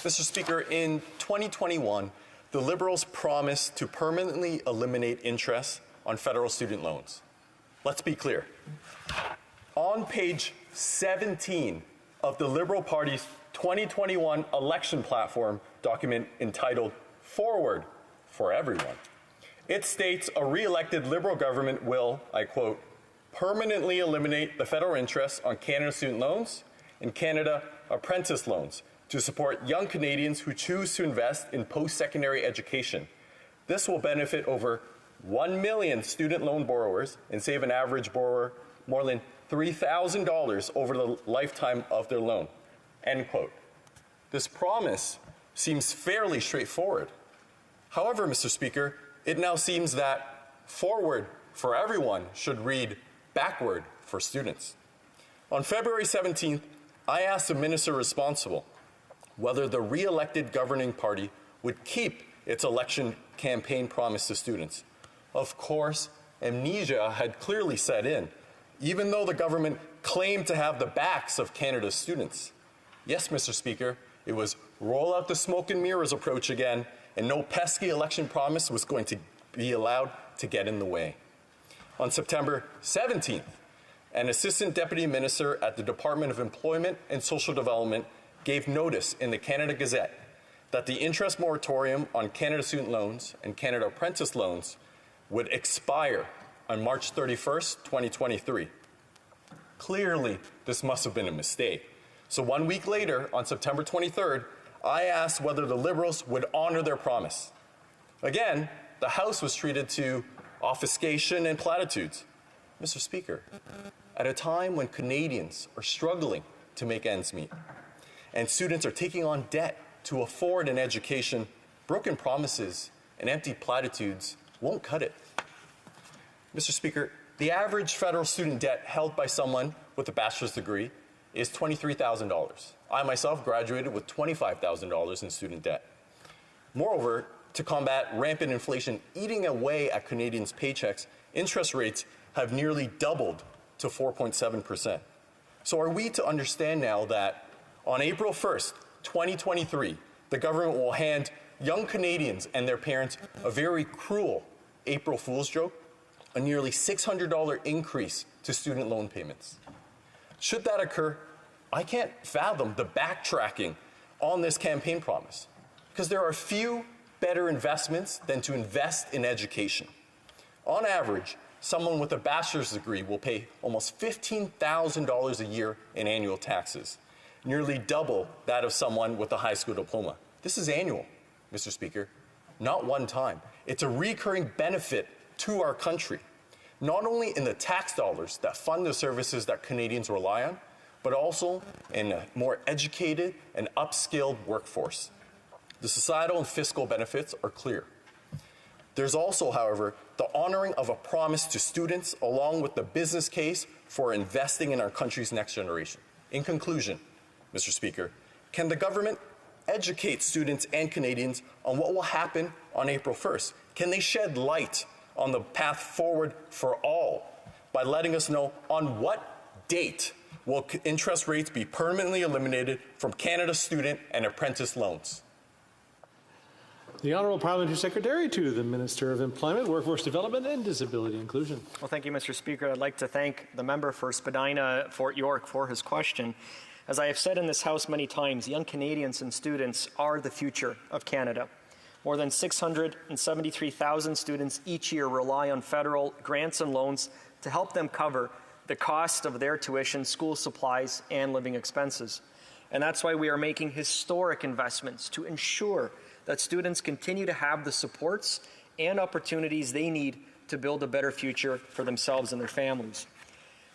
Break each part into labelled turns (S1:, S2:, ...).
S1: Mr. Speaker, in 2021, the Liberals promised to permanently eliminate interest on federal student loans. Let's be clear. On page 17 of the Liberal Party's 2021 election platform document entitled Forward for Everyone, it states a re-elected Liberal government will, I quote, permanently eliminate the federal interest on Canada student loans and Canada apprentice loans to support young Canadians who choose to invest in post-secondary education. This will benefit over 1 million student loan borrowers and save an average borrower more than $3,000 over the lifetime of their loan, end quote. This promise seems fairly straightforward. However, Mr. Speaker, it now seems that forward for everyone should read backward for students. On February 17th, I asked the minister responsible whether the re-elected governing party would keep its election campaign promise to students. Of course, amnesia had clearly set in, even though the government claimed to have the backs of Canada's students. Yes, Mr. Speaker, it was roll out the smoke and mirrors approach again, and no pesky election promise was going to be allowed to get in the way. On September 17th, an Assistant Deputy Minister at the Department of Employment and Social Development gave notice in the Canada Gazette that the interest moratorium on Canada student loans and Canada apprentice loans would expire on March 31st, 2023. Clearly, this must have been a mistake. So 1 week later, on September 23rd, I asked whether the Liberals would honor their promise. Again, the House was treated to obfuscation and platitudes. Mr. Speaker, at a time when Canadians are struggling to make ends meet and students are taking on debt to afford an education, broken promises and empty platitudes won't cut it. Mr. Speaker, the average federal student debt held by someone with a bachelor's degree is $23,000. I myself graduated with $25,000 in student debt. Moreover, to combat rampant inflation eating away at Canadians' paychecks, interest rates have nearly doubled to 4.7%. So are we to understand now that on April 1st, 2023, the government will hand young Canadians and their parents a very cruel April Fool's joke, a nearly $600 increase to student loan payments? Should that occur, I can't fathom the backtracking on this campaign promise, because there are few better investments than to invest in education. On average, someone with a bachelor's degree will pay almost $15,000 a year in annual taxes, nearly double that of someone with a high school diploma. This is annual, Mr. Speaker, not one time. It's a recurring benefit to our country, not only in the tax dollars that fund the services that Canadians rely on, but also in a more educated and upskilled workforce. The societal and fiscal benefits are clear. There's also, however, the honoring of a promise to students along with the business case for investing in our country's next generation. In conclusion, Mr. Speaker, can the government educate students and Canadians on what will happen on April 1st? Can they shed light on the path forward for all by letting us know on what date will interest rates be permanently eliminated from Canada's student and apprentice loans?
S2: The Honourable Parliamentary Secretary to the Minister of Employment, Workforce Development and Disability Inclusion.
S3: Well, thank you, Mr. Speaker. I'd like to thank the member for Spadina, Fort York, for his question. As I have said in this House many times, young Canadians and students are the future of Canada. More than 673,000 students each year rely on federal grants and loans to help them cover the cost of their tuition, school supplies, and living expenses. And that's why we are making historic investments to ensure that students continue to have the supports and opportunities they need to build a better future for themselves and their families.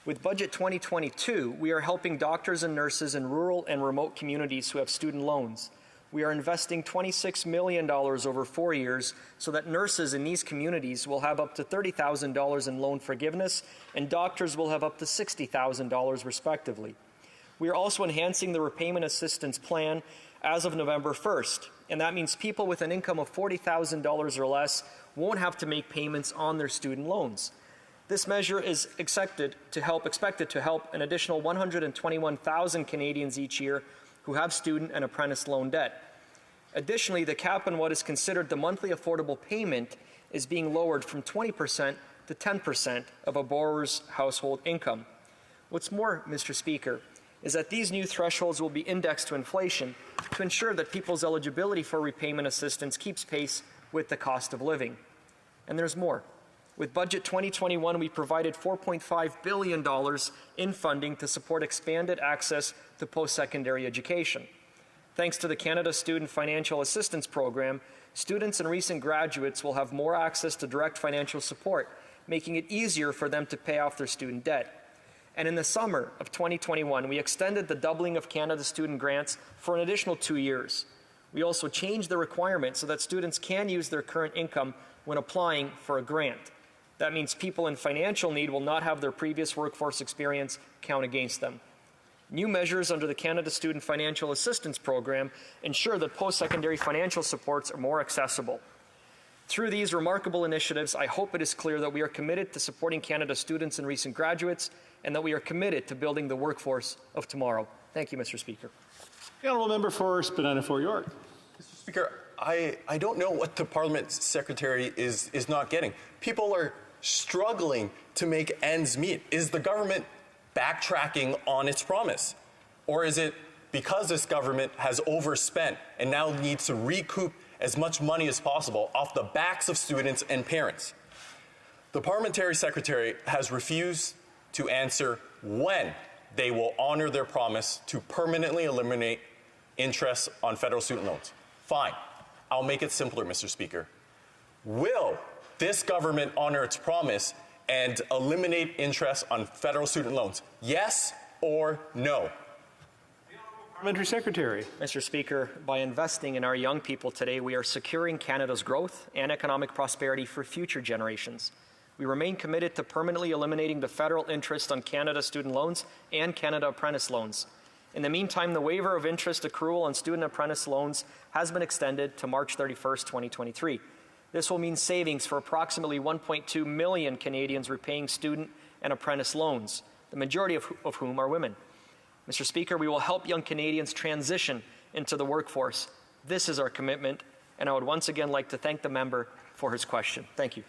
S3: With Budget 2022, we are helping doctors and nurses in rural and remote communities who have student loans. We are investing $26 million over 4 years so that nurses in these communities will have up to $30,000 in loan forgiveness and doctors will have up to $60,000 respectively. We are also enhancing the repayment assistance plan as of November 1st, and that means people with an income of $40,000 or less won't have to make payments on their student loans. This measure is expected to help an additional 121,000 Canadians each year who have student and apprentice loan debt. Additionally, the cap on what is considered the monthly affordable payment is being lowered from 20% to 10% of a borrower's household income. What's more, Mr. Speaker, is that these new thresholds will be indexed to inflation to ensure that people's eligibility for repayment assistance keeps pace with the cost of living. And there's more. With Budget 2021, we provided $4.5 billion in funding to support expanded access to post-secondary education. Thanks to the Canada Student Financial Assistance Program, students and recent graduates will have more access to direct financial support, making it easier for them to pay off their student debt. And in the summer of 2021, we extended the doubling of Canada student grants for an additional 2 years. We also changed the requirement so that students can use their current income when applying for a grant. That means people in financial need will not have their previous workforce experience count against them. New measures under the Canada Student Financial Assistance Program ensure that post-secondary financial supports are more accessible. Through these remarkable initiatives, I hope it is clear that we are committed to supporting Canada's students and recent graduates, and that we are committed to building the workforce of tomorrow. Thank you, Mr. Speaker.
S2: The honourable member for Spadina Fort York.
S1: Mr. Speaker, I don't know what the Parliament Secretary is not getting. People are struggling to make ends meet. Is the government backtracking on its promise? Or is it because this government has overspent and now needs to recoup as much money as possible off the backs of students and parents? The Parliamentary Secretary has refused to answer when they will honor their promise to permanently eliminate interest on federal student loans. Fine. I'll make it simpler, Mr. Speaker. Will this government honor its promise and eliminate interest on federal student loans? Yes or no?
S2: Parliamentary Secretary.
S3: Mr. Speaker, by investing in our young people today, we are securing Canada's growth and economic prosperity for future generations. We remain committed to permanently eliminating the federal interest on Canada student loans and Canada Apprentice loans. In the meantime, the waiver of interest accrual on student apprentice loans has been extended to March 31st, 2023. This will mean savings for approximately 1.2 million Canadians repaying student and apprentice loans, the majority of whom are women. Mr. Speaker, we will help young Canadians transition into the workforce. This is our commitment, and I would once again like to thank the member for his question. Thank you.